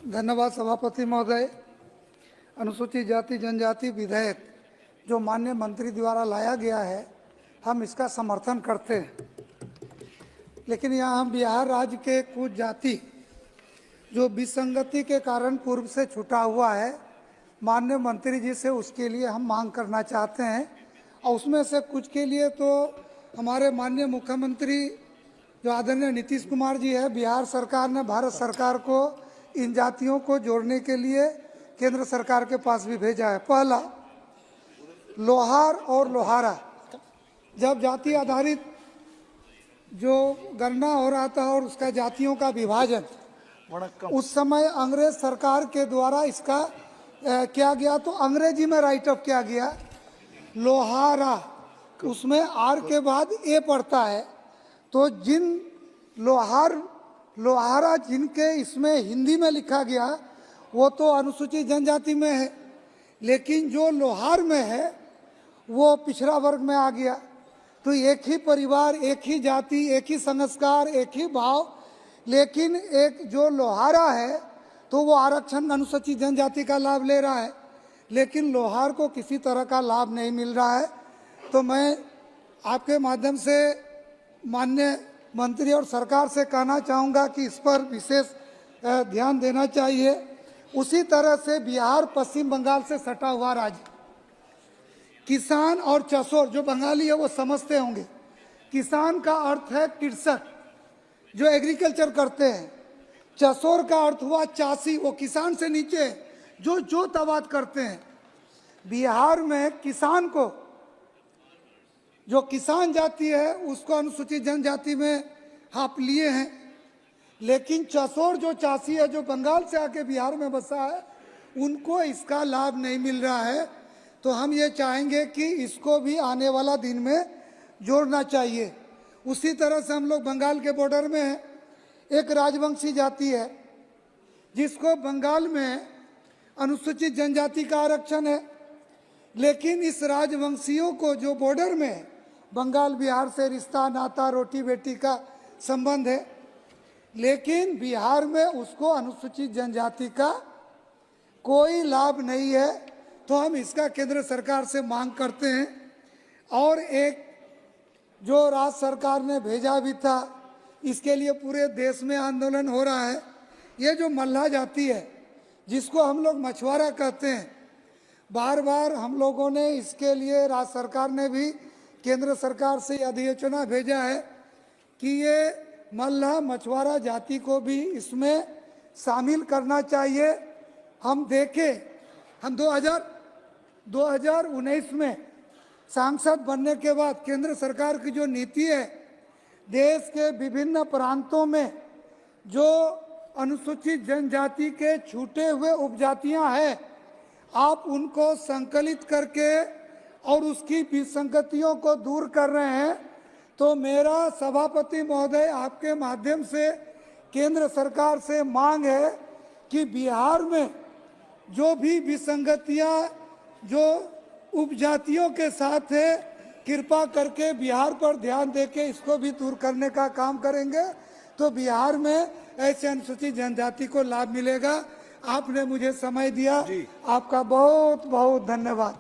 धन्यवाद सभापति महोदय। अनुसूचित जाति जनजाति विधेयक जो माननीय मंत्री द्वारा लाया गया है, हम इसका समर्थन करते हैं। लेकिन यहाँ हम बिहार राज्य के कुछ जाति जो विसंगति के कारण पूर्व से छूटा हुआ है, माननीय मंत्री जी से उसके लिए हम मांग करना चाहते हैं। और उसमें से कुछ के लिए तो हमारे माननीय मुख्यमंत्री जो आदरणीय नीतीश कुमार जी है, बिहार सरकार ने भारत सरकार को इन जातियों को जोड़ने के लिए केंद्र सरकार के पास भी भेजा है। पहला, लोहार और लोहारा, जब जाति आधारित जो गणना हो रहा था और उसका जातियों का विभाजन, उस समय अंग्रेज सरकार के द्वारा इसका किया गया, तो अंग्रेजी में राइटअप किया गया लोहारा, उसमें आर के बाद ए पड़ता है। तो जिन लोहारा जिनके इसमें हिंदी में लिखा गया वो तो अनुसूचित जनजाति में है, लेकिन जो लोहार में है वो पिछड़ा वर्ग में आ गया। तो एक ही परिवार, एक ही जाति, एक ही संस्कार, एक ही भाव, लेकिन एक जो लोहारा है तो वो आरक्षण अनुसूचित जनजाति का लाभ ले रहा है, लेकिन लोहार को किसी तरह का लाभ नहीं मिल रहा है। तो मैं आपके माध्यम से माननीय मंत्री और सरकार से कहना चाहूँगा कि इस पर विशेष ध्यान देना चाहिए। उसी तरह से बिहार पश्चिम बंगाल से सटा हुआ राज्य, किसान और चसोर, जो बंगाली है वो समझते होंगे, किसान का अर्थ है कृषक जो एग्रीकल्चर करते हैं, चसोर का अर्थ हुआ चासी, वो किसान से नीचे जो जोत आबाद करते हैं। बिहार में किसान को, जो किसान जाति है उसको अनुसूचित जनजाति में आप लिए हैं, लेकिन चसोर जो चासी है जो बंगाल से आके बिहार में बसा है, उनको इसका लाभ नहीं मिल रहा है। तो हम ये चाहेंगे कि इसको भी आने वाला दिन में जोड़ना चाहिए। उसी तरह से हम लोग बंगाल के बॉर्डर में हैं, एक राजवंशी जाति है जिसको बंगाल में अनुसूचित जनजाति का आरक्षण है, लेकिन इस राजवंशियों को जो बॉर्डर में बंगाल बिहार से रिश्ता नाता रोटी बेटी का संबंध है, लेकिन बिहार में उसको अनुसूचित जनजाति का कोई लाभ नहीं है। तो हम इसका केंद्र सरकार से मांग करते हैं। और एक जो राज्य सरकार ने भेजा भी था, इसके लिए पूरे देश में आंदोलन हो रहा है। ये जो मल्लाह जाति है जिसको हम लोग मछुआरा कहते हैं, बार बार हम लोगों ने इसके लिए राज्य सरकार ने भी केंद्र सरकार से अधिसूचना भेजा है कि ये मल्लाह मछुआरा जाति को भी इसमें शामिल करना चाहिए। हम देखें, हम 2019 में सांसद बनने के बाद केंद्र सरकार की जो नीति है, देश के विभिन्न प्रांतों में जो अनुसूचित जनजाति के छूटे हुए उपजातियां हैं, आप उनको संकलित करके और उसकी विसंगतियों को दूर कर रहे हैं। तो मेरा सभापति महोदय आपके माध्यम से केंद्र सरकार से मांग है कि बिहार में जो भी विसंगतियां जो उपजातियों के साथ है, कृपा करके बिहार पर ध्यान देके इसको भी दूर करने का काम करेंगे तो बिहार में ऐसे अनुसूचित जनजाति को लाभ मिलेगा। आपने मुझे समय दिया, आपका बहुत बहुत धन्यवाद।